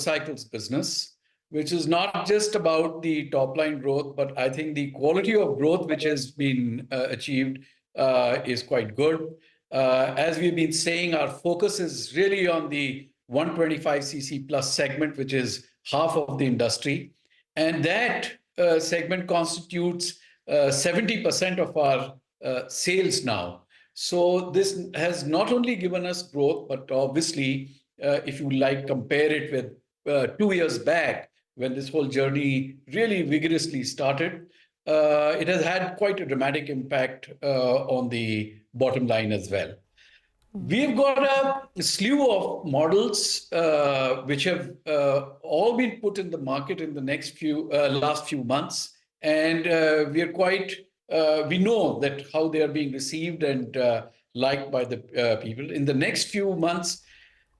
motorcycles business, which is not just about the top line growth, but I think the quality of growth which has been achieved is quite good. As we've been saying, our focus is really on the 125cc plus segment, which is half of the industry. And that segment constitutes 70% of our sales now. So this has not only given us growth, but obviously, if you like, compare it with 2 years back, when this whole journey really vigorously started, it has had quite a dramatic impact on the bottom line as well. We've got a slew of models which have all been put in the market in the last few months, and we are quite we know that how they are being received and liked by the people. In the next few months,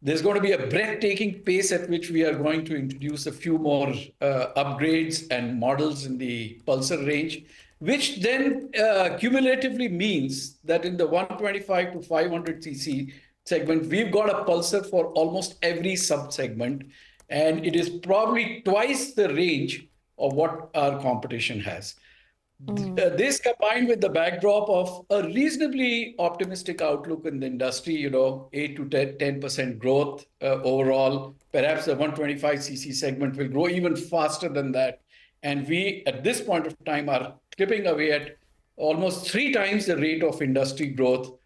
there's going to be a breathtaking pace at which we are going to introduce a few more upgrades and models in the Pulsar range, which then cumulatively means that in the 125 to 500cc segment, we've got a Pulsar for almost every sub-segment, and it is probably twice the range of what our competition has. This combined with the backdrop of a reasonably optimistic outlook in the industry, 8 to 10% growth overall. Perhaps the 125cc segment will grow even faster than that. And we, at this point of time, are clipping away at almost 3 times the rate of industry growth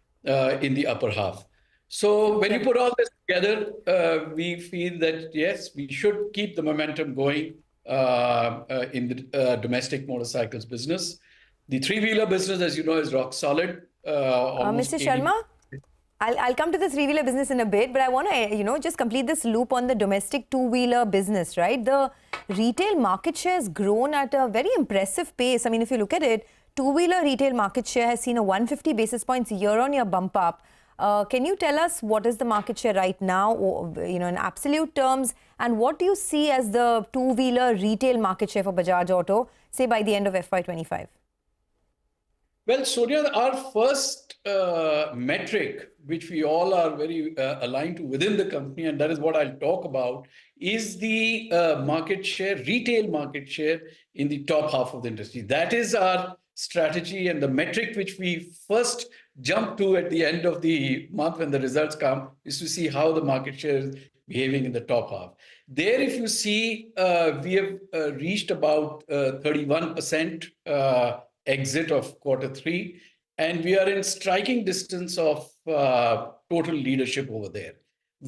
in the upper half. So when you put all this together, we feel that, yes, we should keep the momentum going in the domestic motorcycles business. The three-wheeler business, as you know, is rock solid. Mr. Sharma, I'll come to the three-wheeler business in a bit, but I want to, just complete this loop on the domestic two-wheeler business, right? The retail market share has grown at a very impressive pace. I mean, if you look at it, two-wheeler retail market share has seen a 150 basis points year-on-year bump up. Can you tell us what is the market share right now, or, in absolute terms, and what do you see as the two-wheeler retail market share for Bajaj Auto, say by the end of FY25? Well, Sonia, our first metric, which we all are very aligned to within the company, and that is what I'll talk about, is the market share, retail market share in the top half of the industry. That is our strategy and the metric which we first jump to at the end of the month when the results come, is to see how the market share is behaving in the top half. There, if you see, we have reached about 31% exit of Q3, and we are in striking distance of total leadership over there.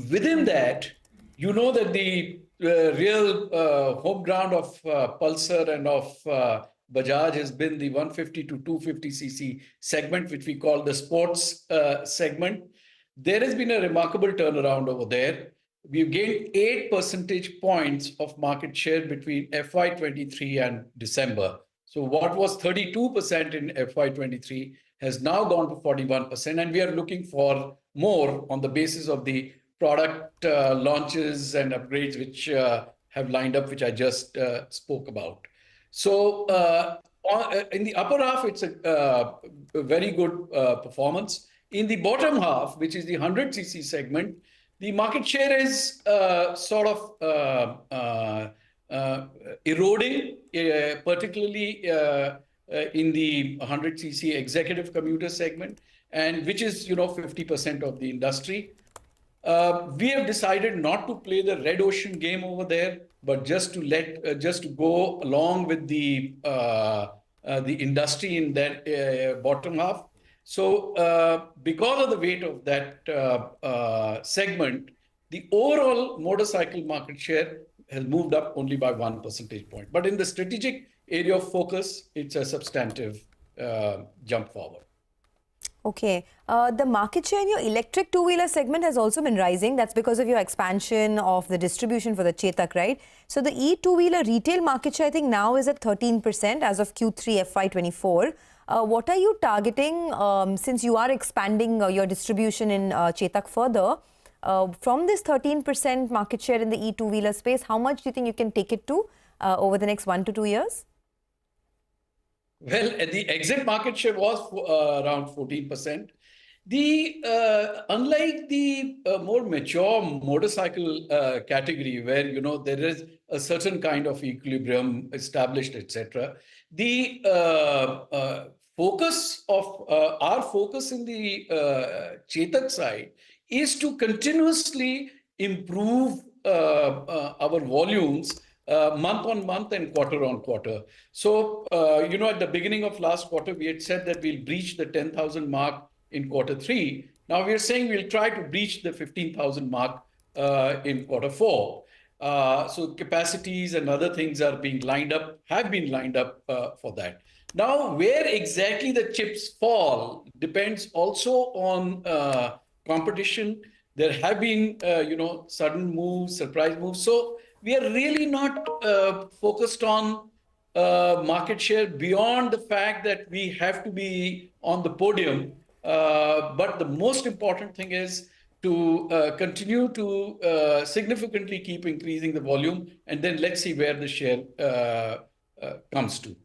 Within that, you know that the real home ground of Pulsar and of Bajaj has been the 150 to 250cc segment, which we call the sports segment. There has been a remarkable turnaround over there. We've gained 8 percentage points of market share between FY23 and December. So what was 32% in FY23 has now gone to 41%, and we are looking for more on the basis of the product launches and upgrades which have lined up, which I just spoke about. So in the upper half, it's a very good performance. In the bottom half, which is the 100cc segment, the market share is sort of eroding, particularly in the 100cc executive commuter segment, and which is 50% of the industry. We have decided not to play the red ocean game over there, but just to go along with the industry in that bottom half. So because of the weight of that segment, the overall motorcycle market share has moved up only by 1 percentage point. But in the strategic area of focus, it's a substantive jump forward. Okay. The market share in your electric two-wheeler segment has also been rising. That's because of your expansion of the distribution for the Chetak, right? So the e-two-wheeler retail market share, I think now is at 13% as of Q3 FY24. What are you targeting since you are expanding your distribution in Chetak further? From this 13% market share in the e-two-wheeler space, how much do you think you can take it to over the next 1 to 2 years? Well, the exit market share was around 14%. Unlike the more mature motorcycle category, where there is a certain kind of equilibrium established, etc., the focus of our focus in the Chetak side is to continuously improve our volumes month on month and quarter on quarter. So, at the beginning of last quarter, we had said that we'll breach the 10,000 mark in quarter three. Now we're saying we'll try to breach the 15,000 mark in quarter four. So capacities and other things are being lined up, have been lined up for that. Now, where exactly the chips fall depends also on competition. There have been, sudden moves, surprise moves. So we are really not focused on market share beyond the fact that we have to be on the podium. But the most important thing is to continue to significantly keep increasing the volume, and then let's see where the share comes to.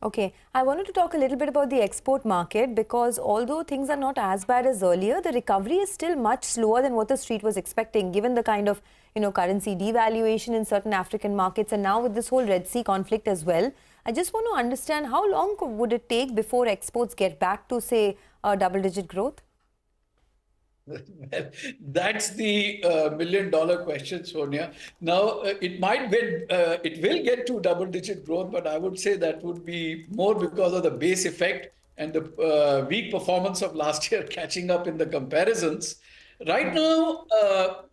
Okay, I wanted to talk a little bit about the export market, because although things are not as bad as earlier, the recovery is still much slower than what the street was expecting, given the kind of currency devaluation in certain African markets, and now with this whole Red Sea conflict as well. I just want to understand, how long would it take before exports get back to, say, double-digit growth? Well, that's the million-dollar question, Sonia. Now, it will get to double-digit growth, but I would say that would be more because of the base effect and the weak performance of last year catching up in the comparisons. Right now,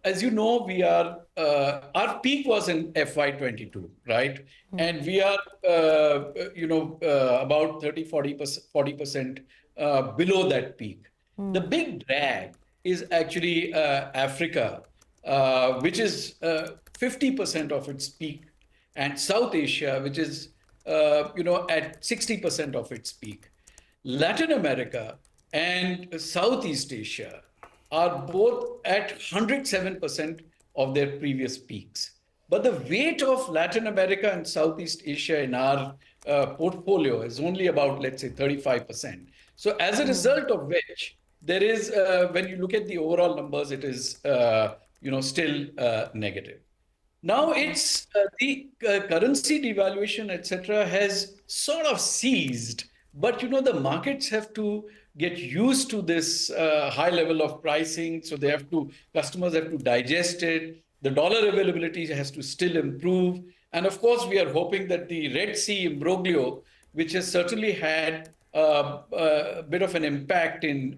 as you know, we are our peak was in FY22, right? And we are, about 40% below that peak. The big drag is actually Africa, which is 50% of its peak, and South Asia, which is at 60% of its peak. Latin America and Southeast Asia are both at 107% of their previous peaks. But the weight of Latin America and Southeast Asia in our portfolio is only about, let's say, 35%. So as a result of which, there is, when you look at the overall numbers, it is, still negative. Now it's the currency devaluation, etc., has sort of ceased. But, the markets have to get used to this high level of pricing. So customers have to digest it. The dollar availability has to still improve. And of course, we are hoping that the Red Sea imbroglio, which has certainly had a bit of an impact in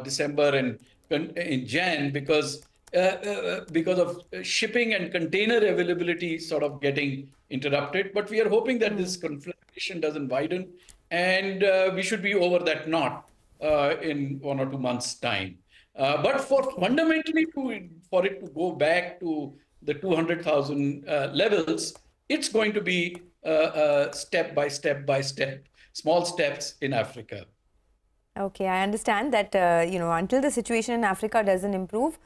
December and in Jan, because of shipping and container availability sort of getting interrupted. But we are hoping that this conflagration doesn't widen, and we should be over that knot in 1 or 2 months' time. But fundamentally, for it to go back to the 200,000 levels, it's going to be step by step, small steps in Africa. Okay, I understand that, until the situation in Africa doesn't improve,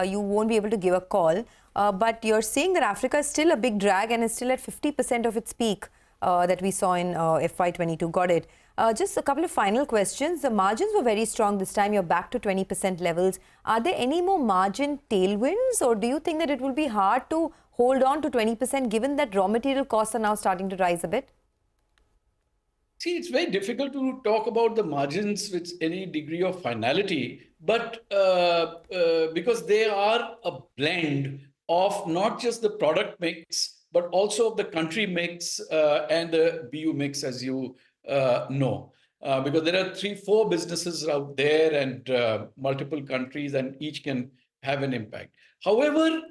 you won't be able to give a call. But you're saying that Africa is still a big drag and is still at 50% of its peak that we saw in FY22. Got it. Just a couple of final questions. The margins were very strong this time. You're back to 20% levels. Are there any more margin tailwinds, or do you think that it will be hard to hold on to 20% given that raw material costs are now starting to rise a bit? See, it's very difficult to talk about the margins with any degree of finality, but because they are a blend of not just the product mix, but also of the country mix and the BU mix, as you know. Because there are 3-4 businesses out there and multiple countries, and each can have an impact. However,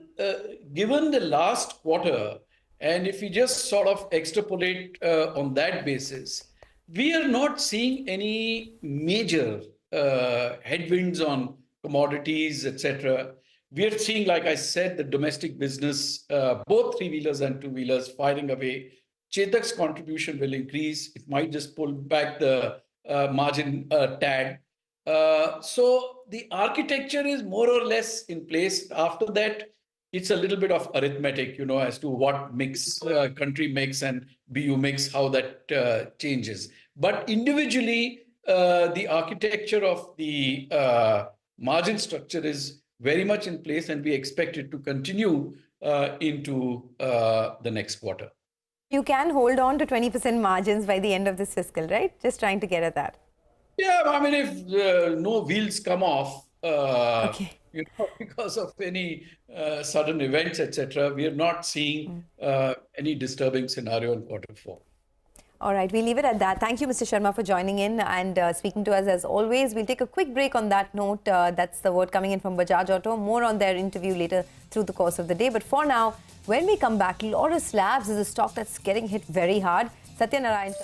given the last quarter, and if we just sort of extrapolate on that basis, we are not seeing any major headwinds on commodities, etc. We are seeing, like I said, the domestic business, both three-wheelers and two-wheelers, firing away. Chetak's contribution will increase. It might just pull back the margin tag. So the architecture is more or less in place. After that, it's a little bit of arithmetic, as to what mix, country mix and BU mix, how that changes. But individually, the architecture of the margin structure is very much in place, and we expect it to continue into the next quarter. You can hold on to 20% margins by the end of this fiscal, right? Just trying to get at that. Yeah, I mean, if no wheels come off, Okay. because of any sudden events, etc., we are not seeing any disturbing scenario in Q4. All right, we'll leave it at that. Thank you, Mr. Sharma, for joining in and speaking to us as always. We'll take a quick break on that note. That's the word coming in from Bajaj Auto. More on their interview later through the course of the day. But for now, when we come back, Laurus Labs is a stock that's getting hit very hard. Satya Narayan.